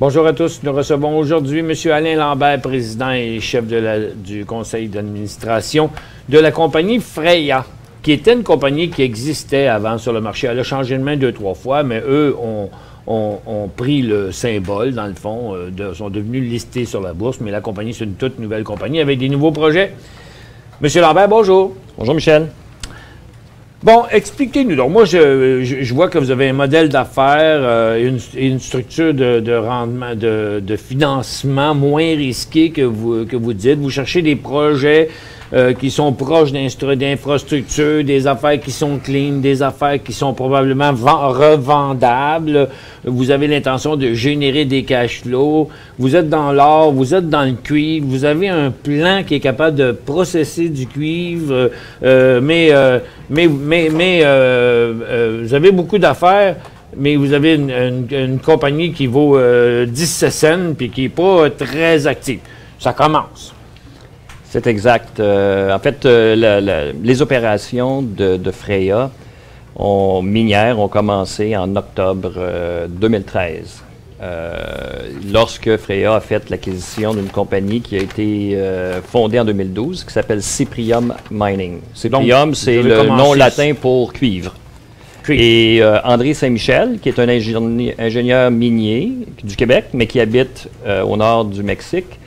Bonjour à tous. Nous recevons aujourd'hui M. Alain Lambert, président et chef du conseil d'administration de la compagnie Freya, qui était une compagnie qui existait avant sur le marché. Elle a changé de main 2-3 fois, mais eux ont pris le symbole, dans le fond, sont devenus listés sur la bourse, mais la compagnie, c'est une toute nouvelle compagnie avec des nouveaux projets. M. Lambert, bonjour. Bonjour, Michel. Bon, expliquez-nous donc. Moi, je vois que vous avez un modèle d'affaires, une structure de rendement, de financement moins risqué que vous dites. Vous cherchez des projets qui sont proches d'infrastructures, des affaires qui sont clean, des affaires qui sont probablement revendables. Vous avez l'intention de générer des cash flows. Vous êtes dans l'or, vous êtes dans le cuivre. Vous avez un plan qui est capable de processer du cuivre, mais vous avez beaucoup d'affaires, mais vous avez une compagnie qui vaut 17 cents puis qui n'est pas très active. Ça commence. C'est exact. En fait, les opérations de Freya minières ont commencé en octobre 2013. Lorsque Freya a fait l'acquisition d'une compagnie qui a été fondée en 2012, qui s'appelle Cyprium Mining. Cyprium, c'est le nom latin pour cuivre. Et André Saint-Michel, qui est un ingénieur minier du Québec, mais qui habite au nord du Mexique,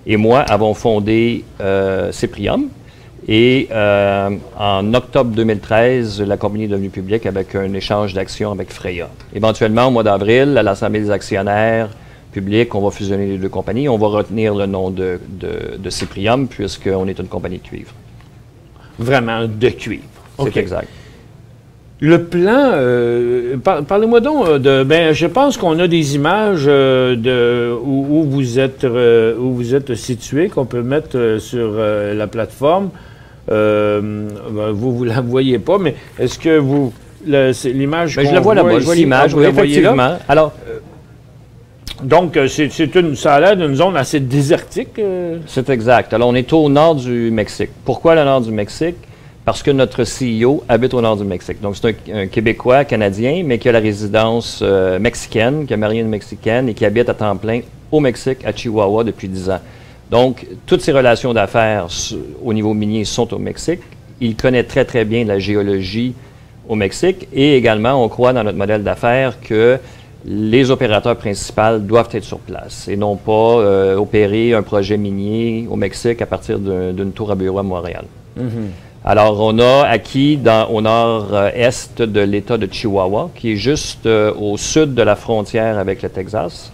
et moi avons fondé Cyprium. Et en octobre 2013, la compagnie est devenue publique avec un échange d'actions avec Freya. Éventuellement, au mois d'avril, à l'Assemblée des actionnaires publics, on va fusionner les deux compagnies. On va retenir le nom de Cyprium puisqu'on est une compagnie de cuivre. Vraiment de cuivre. C'est exact. Le plan, parlez-moi donc je pense qu'on a des images où vous êtes situé, qu'on peut mettre sur la plateforme. Vous la voyez pas, mais est-ce que l'image je la vois là-bas, je vois l'image, oui, effectivement. Alors, donc, ça a l'air d'une zone assez désertique. C'est exact. Alors, on est au nord du Mexique. Pourquoi le nord du Mexique? Parce que notre CEO habite au nord du Mexique. Donc, c'est un Québécois, Canadien, mais qui a la résidence mexicaine, qui a marié une Mexicaine et qui habite à temps plein au Mexique, à Chihuahua, depuis 10 ans. Donc, toutes ses relations d'affaires au niveau minier sont au Mexique. Il connaît très, très bien la géologie au Mexique. Et également, on croit dans notre modèle d'affaires que les opérateurs principaux doivent être sur place et non pas opérer un projet minier au Mexique à partir d'une tour à bureau à Montréal. Alors, on a acquis au nord-est de l'État de Chihuahua, qui est juste au sud de la frontière avec le Texas,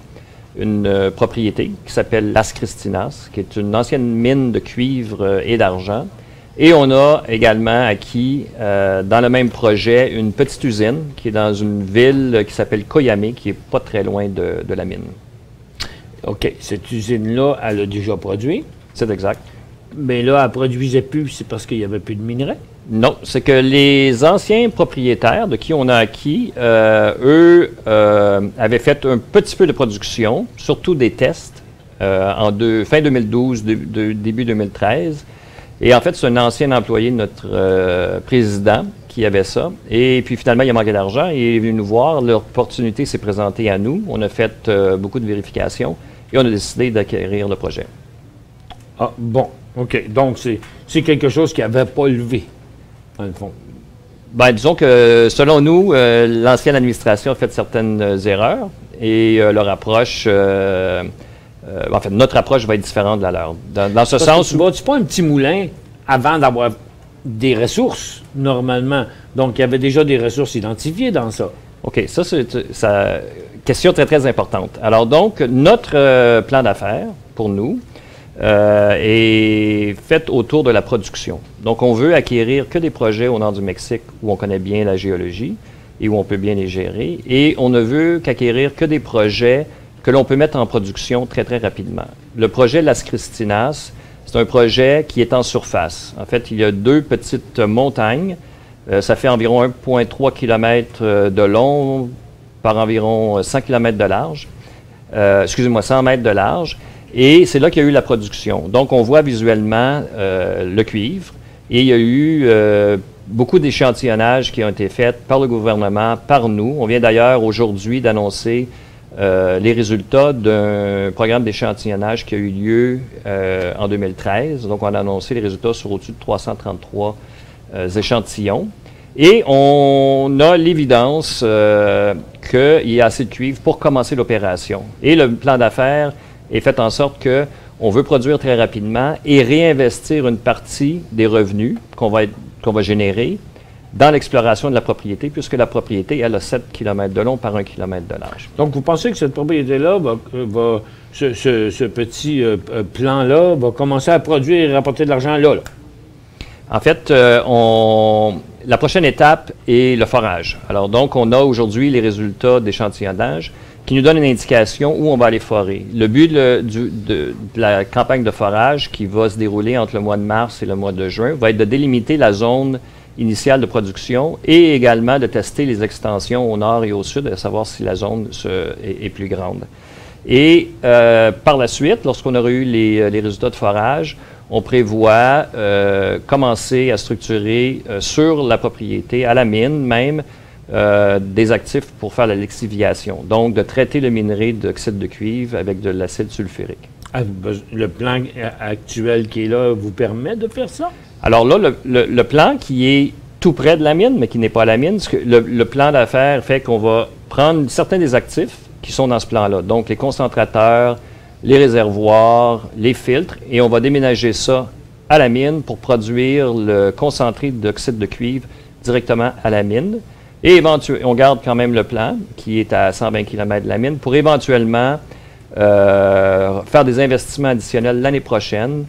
une propriété qui s'appelle Las Cristinas, qui est une ancienne mine de cuivre et d'argent. Et on a également acquis, dans le même projet, une petite usine qui est dans une ville qui s'appelle Coyame, qui n'est pas très loin de la mine. OK. Cette usine-là, elle a déjà produit? C'est exact. Mais là, elle ne produisait plus, c'est parce qu'il n'y avait plus de minerais? Non, c'est que les anciens propriétaires de qui on a acquis, eux, avaient fait un petit peu de production, surtout des tests, fin 2012, début 2013. Et en fait, c'est un ancien employé de notre président qui avait ça. Et puis finalement, il a manqué d'argent et il est venu nous voir. L'opportunité s'est présentée à nous. On a fait beaucoup de vérifications et on a décidé d'acquérir le projet. Ah, bon. OK. Donc, c'est quelque chose qui n'avait pas levé, dans le fond. Bien, disons que, selon nous, l'ancienne administration a fait certaines erreurs et leur approche, en fait, notre approche va être différente de la leur. Dans ce sens où... Tu pas un petit moulin avant d'avoir des ressources, normalement. Donc, il y avait déjà des ressources identifiées dans ça. OK. Ça, c'est une question très, très importante. Alors, donc, notre plan d'affaires, pour nous, est fait autour de la production. Donc, on veut acquérir que des projets au nord du Mexique où on connaît bien la géologie et où on peut bien les gérer. Et on ne veut qu'acquérir que des projets que l'on peut mettre en production très, très rapidement. Le projet Las Cristinas, c'est un projet qui est en surface. En fait, il y a deux petites montagnes. Ça fait environ 1,3 km de long par environ 100 km de large. 100 mètres de large. Et c'est là qu'il y a eu la production. Donc, on voit visuellement le cuivre et il y a eu beaucoup d'échantillonnages qui ont été faits par le gouvernement, par nous. On vient d'ailleurs aujourd'hui d'annoncer les résultats d'un programme d'échantillonnage qui a eu lieu en 2013. Donc, on a annoncé les résultats sur au-dessus de 333 échantillons. Et on a l'évidence qu'il y a assez de cuivre pour commencer l'opération. Et le plan d'affaires est fait en sorte qu'on veut produire très rapidement et réinvestir une partie des revenus qu'on va générer dans l'exploration de la propriété, puisque la propriété, elle a 7 km de long par 1 km de large. Donc, vous pensez que cette propriété-là, ce petit plan-là, va commencer à produire et rapporter de l'argent là? En fait, la prochaine étape est le forage. Alors, donc, on a aujourd'hui les résultats d'échantillonnage qui nous donnent une indication où on va aller forer. Le but de la campagne de forage qui va se dérouler entre le mois de mars et le mois de juin va être de délimiter la zone initiale de production et également de tester les extensions au nord et au sud, à savoir si la zone est plus grande. Et par la suite, lorsqu'on aura eu les résultats de forage, on prévoit commencer à structurer sur la propriété, à la mine même, des actifs pour faire la lixiviation. Donc, de traiter le minerai d'oxyde de cuivre avec de l'acide sulfurique. Le plan actuel qui est là vous permet de faire ça? Alors là, le plan qui est tout près de la mine, mais qui n'est pas à la mine, le plan d'affaires fait qu'on va prendre certains des actifs qui sont dans ce plan-là. Donc, les concentrateurs, les réservoirs, les filtres, et on va déménager ça à la mine pour produire le concentré d'oxyde de cuivre directement à la mine. Et on garde quand même le plan, qui est à 120 km de la mine, pour éventuellement faire des investissements additionnels l'année prochaine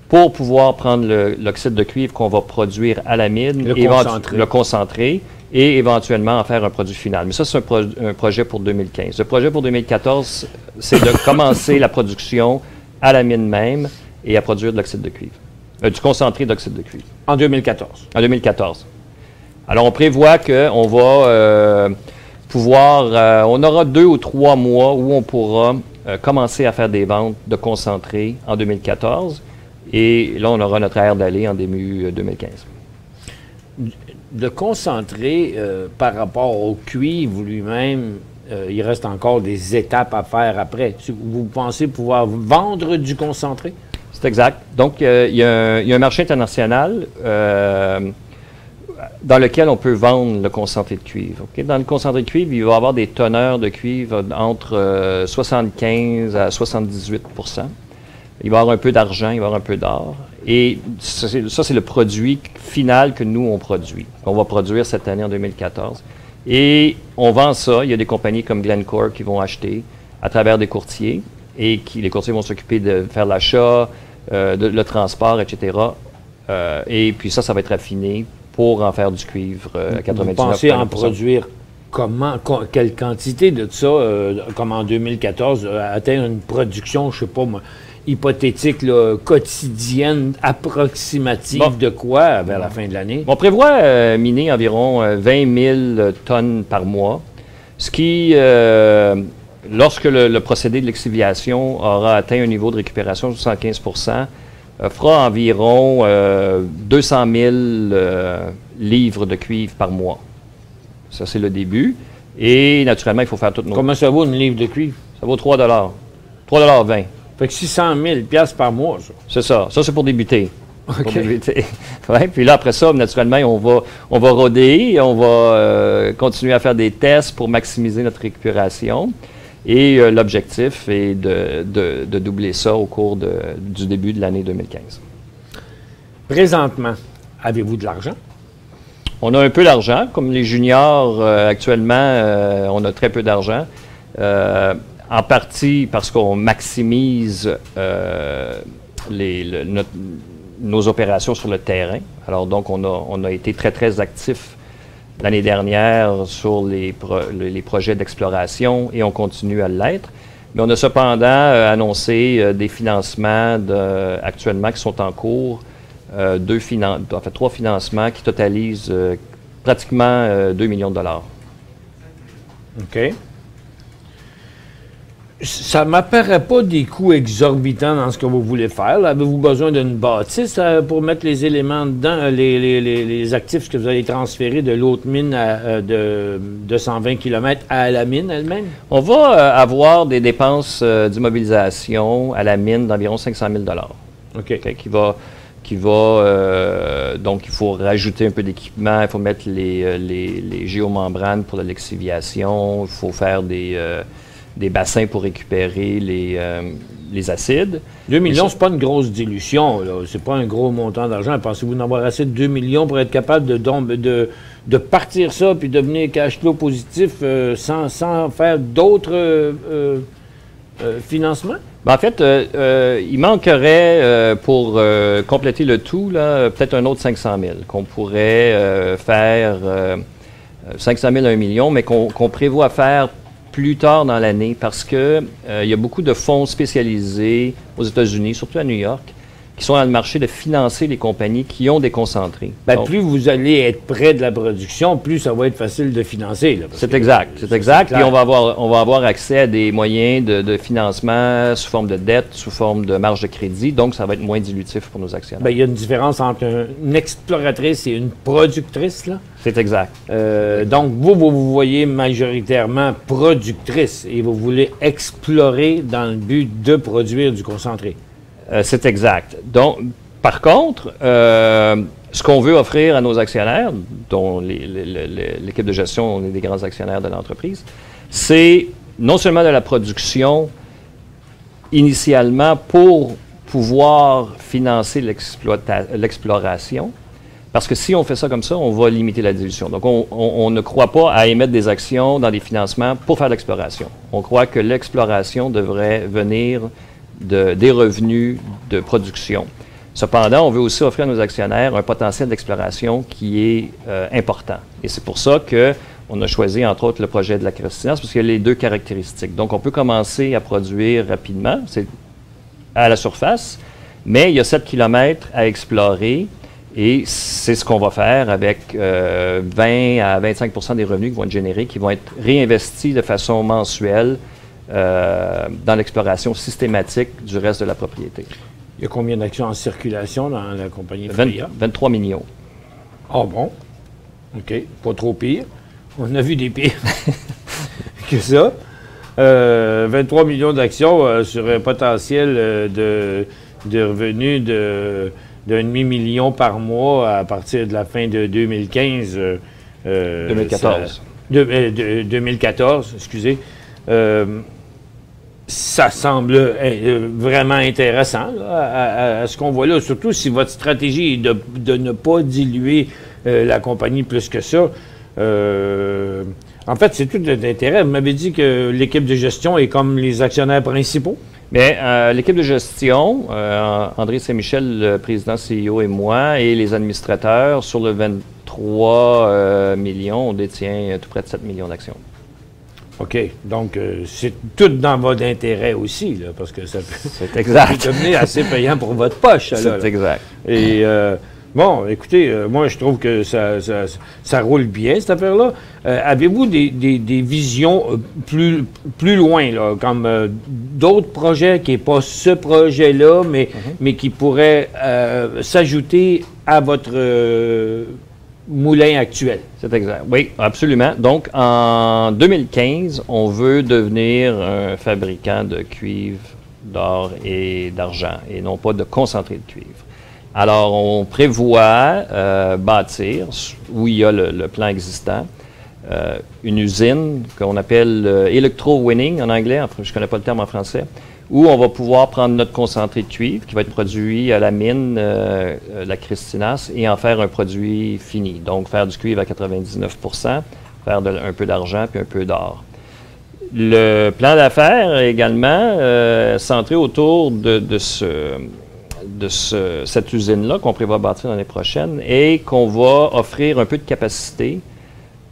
pour pouvoir prendre l'oxyde de cuivre qu'on va produire à la mine, le concentrer, et éventuellement en faire un produit final. Mais ça, c'est un projet pour 2015. Le projet pour 2014, c'est de commencer la production à la mine même et à produire de l'oxyde de cuivre, du concentré d'oxyde de cuivre. En 2014? En 2014. Alors, on prévoit qu'on va pouvoir, on aura 2 ou 3 mois où on pourra commencer à faire des ventes de concentré en 2014. Et là, on aura notre aire d'aller en début 2015. Le concentré, par rapport au cuivre lui-même, il reste encore des étapes à faire après. Vous pensez pouvoir vendre du concentré? C'est exact. Donc, il y a un marché international dans lequel on peut vendre le concentré de cuivre. Okay? Dans le concentré de cuivre, il va y avoir des teneurs de cuivre entre 75 à 78 %. Il va y avoir un peu d'argent, il va y avoir un peu d'or. Et ça, c'est le produit final que nous, on produit. On va produire cette année en 2014. Et on vend ça. Il y a des compagnies comme Glencore qui vont acheter à travers des courtiers. Et les courtiers vont s'occuper de faire l'achat, le transport, etc. Et puis ça va être affiné pour en faire du cuivre à 99%. Vous pensez en produire comment, quelle quantité de ça, comme en 2014, atteindre une production, je ne sais pas moi, hypothétique, là, quotidienne, approximative de quoi vers la fin de l'année? On prévoit miner environ 20 000 tonnes par mois, ce qui, lorsque le procédé de lixiviation aura atteint un niveau de récupération de 75 fera environ 200 000 livres de cuivre par mois. Ça, c'est le début. Et naturellement, il faut faire tout nos... Comment ça vaut une livre de cuivre? Ça vaut 3 $3,20 Fait que 600 000 $ par mois, ça. C'est ça. Ça, c'est pour débuter. OK. Pour débuter. Ouais, puis là, après ça, naturellement, on va roder, on va continuer à faire des tests pour maximiser notre récupération. Et l'objectif est de doubler ça au cours du début de l'année 2015. Présentement, avez-vous de l'argent? On a un peu d'argent. Comme les juniors, actuellement, on a très peu d'argent. En partie parce qu'on maximise nos opérations sur le terrain. Alors donc, on a été très, très actifs l'année dernière sur les projets d'exploration et on continue à l'être. Mais on a cependant annoncé des financements actuellement qui sont en cours, 3 financements qui totalisent pratiquement 2 millions de $. OK. Ça ne m'apparaît pas des coûts exorbitants dans ce que vous voulez faire. Avez-vous besoin d'une bâtisse pour mettre les éléments dedans, les actifs que vous allez transférer de l'autre mine de 220 km à la mine elle-même? On va avoir des dépenses d'immobilisation à la mine d'environ 500 000 $. OK. Donc, il faut rajouter un peu d'équipement, il faut mettre les géomembranes pour la lixiviation, il faut faire des bassins pour récupérer les acides. 2 millions, c'est pas une grosse dilution, là. C'est pas un gros montant d'argent. Pensez-vous en avoir assez de 2 millions pour être capable de partir ça puis devenir cash flow positif sans faire d'autres financements? Ben, en fait, il manquerait, pour compléter le tout, peut-être un autre 500 000 qu'on pourrait faire 500 000 à 1 million, mais qu'on prévoit faire plus tard dans l'année parce que il y a beaucoup de fonds spécialisés aux États-Unis, surtout à New York, qui sont dans le marché de financer les compagnies qui ont des concentrés. Donc, plus vous allez être près de la production, plus ça va être facile de financer. C'est exact. Puis on va avoir accès à des moyens de financement sous forme de dette, sous forme de marge de crédit, donc ça va être moins dilutif pour nos actionnaires. Bien, il y a une différence entre une exploratrice et une productrice, là. C'est exact. Donc, vous voyez majoritairement productrice et vous voulez explorer dans le but de produire du concentré. C'est exact. Donc, par contre, ce qu'on veut offrir à nos actionnaires, dont l'équipe de gestion, on est des grands actionnaires de l'entreprise, c'est non seulement de la production initialement pour pouvoir financer l'exploration, parce que si on fait ça comme ça, on va limiter la dilution. Donc, on ne croit pas à émettre des actions dans des financements pour faire l'exploration. On croit que l'exploration devrait venir des revenus de production. Cependant, on veut aussi offrir à nos actionnaires un potentiel d'exploration qui est important. Et c'est pour ça qu'on a choisi, entre autres, le projet de la Christinasse, parce qu'il y a les deux caractéristiques. Donc, on peut commencer à produire rapidement, c'est à la surface, mais il y a 7 km à explorer, et c'est ce qu'on va faire avec 20 à 25 des revenus qui vont être générés, qui vont être réinvestis de façon mensuelle dans l'exploration systématique du reste de la propriété. Il y a combien d'actions en circulation dans la compagnie 23 millions. Ah bon? OK. Pas trop pire. On a vu des pires que ça. 23 millions d'actions sur un potentiel de revenus de $500 000 par mois à partir de la fin de 2015. 2014. 2014, excusez. Ça semble vraiment intéressant là, à ce qu'on voit là, surtout si votre stratégie est de ne pas diluer la compagnie plus que ça. En fait, c'est tout d'intérêt. Vous m'avez dit que l'équipe de gestion est comme les actionnaires principaux. Bien, l'équipe de gestion, André Saint-Michel, le président CEO et moi, et les administrateurs, sur le 23 millions, on détient tout près de 7 millions d'actions. OK. Donc, c'est tout dans votre intérêt aussi, là, parce que ça peut devenir assez payant pour votre poche. C'est exact. Et, bon, écoutez, moi, je trouve que ça roule bien, cette affaire-là. Avez-vous des visions plus loin, là, comme d'autres projets qui n'est pas ce projet-là, mais qui pourraient s'ajouter à votre moulin actuel? C'est exact. Oui, absolument. Donc, en 2015, on veut devenir un fabricant de cuivre, d'or et d'argent, et non pas de concentré de cuivre. Alors, on prévoit bâtir, où il y a le plan existant, une usine qu'on appelle electro-winning en anglais, je ne connais pas le terme en français, où on va pouvoir prendre notre concentré de cuivre qui va être produit à la mine, la Christinasse, et en faire un produit fini. Donc, faire du cuivre à 99%, faire un peu d'argent puis un peu d'or. Le plan d'affaires est également centré autour cette usine-là qu'on prévoit bâtir l'année prochaine et qu'on va offrir un peu de capacité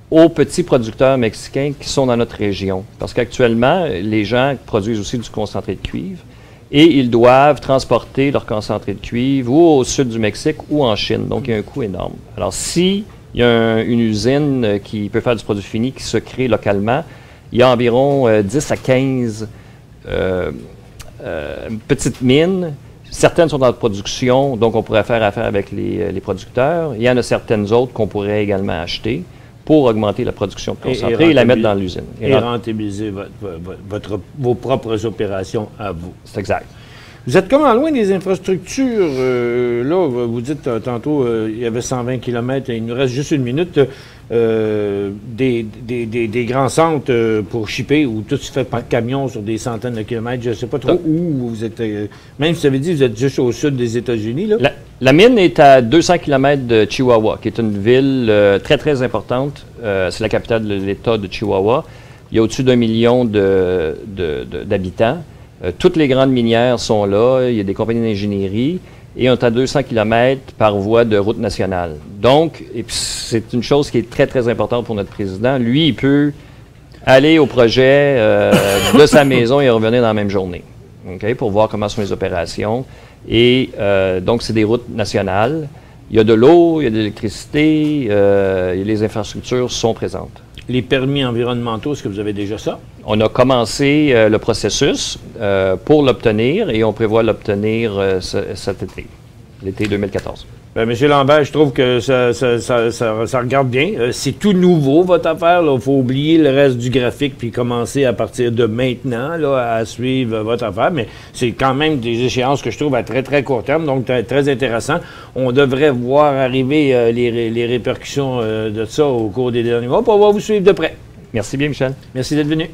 aux petits producteurs mexicains qui sont dans notre région. Parce qu'actuellement, les gens produisent aussi du concentré de cuivre et ils doivent transporter leur concentré de cuivre ou au sud du Mexique ou en Chine. Donc, il y a un coût énorme. Alors, s'il y a une usine qui peut faire du produit fini qui se crée localement, il y a environ 10 à 15 petites mines. Certaines sont en production, donc on pourrait faire affaire avec les producteurs. Il y en a certaines autres qu'on pourrait également acheter pour augmenter la production de concentré et la mettre dans l'usine. Et rentabiliser vos propres opérations à vous. C'est exact. Vous êtes comment loin des infrastructures? Là, vous dites tantôt, il y avait 120 km, il nous reste juste une minute. Des grands centres pour shipper où tout se fait par camion sur des centaines de kilomètres. Je ne sais pas trop où vous êtes. Même si vous avez dit que vous êtes juste au sud des États-Unis. La mine est à 200 km de Chihuahua, qui est une ville très, très importante. C'est la capitale de l'État de Chihuahua. Il y a au-dessus d'1 million d'habitants. Toutes les grandes minières sont là. Il y a des compagnies d'ingénierie. Et on est à 200 km par voie de route nationale. Donc, et puis c'est une chose qui est très, très importante pour notre président. Lui, il peut aller au projet de sa maison et revenir dans la même journée, okay, pour voir comment sont les opérations. Et donc, c'est des routes nationales. Il y a de l'eau, il y a de l'électricité, les infrastructures sont présentes. Les permis environnementaux, est-ce que vous avez déjà ça? On a commencé le processus pour l'obtenir et on prévoit l'obtenir cet été, l'été 2014. Bien, M. Lambert, je trouve que ça regarde bien. C'est tout nouveau, votre affaire. Il faut oublier le reste du graphique puis commencer à partir de maintenant là, à suivre votre affaire. Mais c'est quand même des échéances que je trouve à très, très court terme, donc très intéressant. On devrait voir arriver les répercussions de ça au cours des derniers mois. On va vous suivre de près. Merci bien, Michel. Merci d'être venu.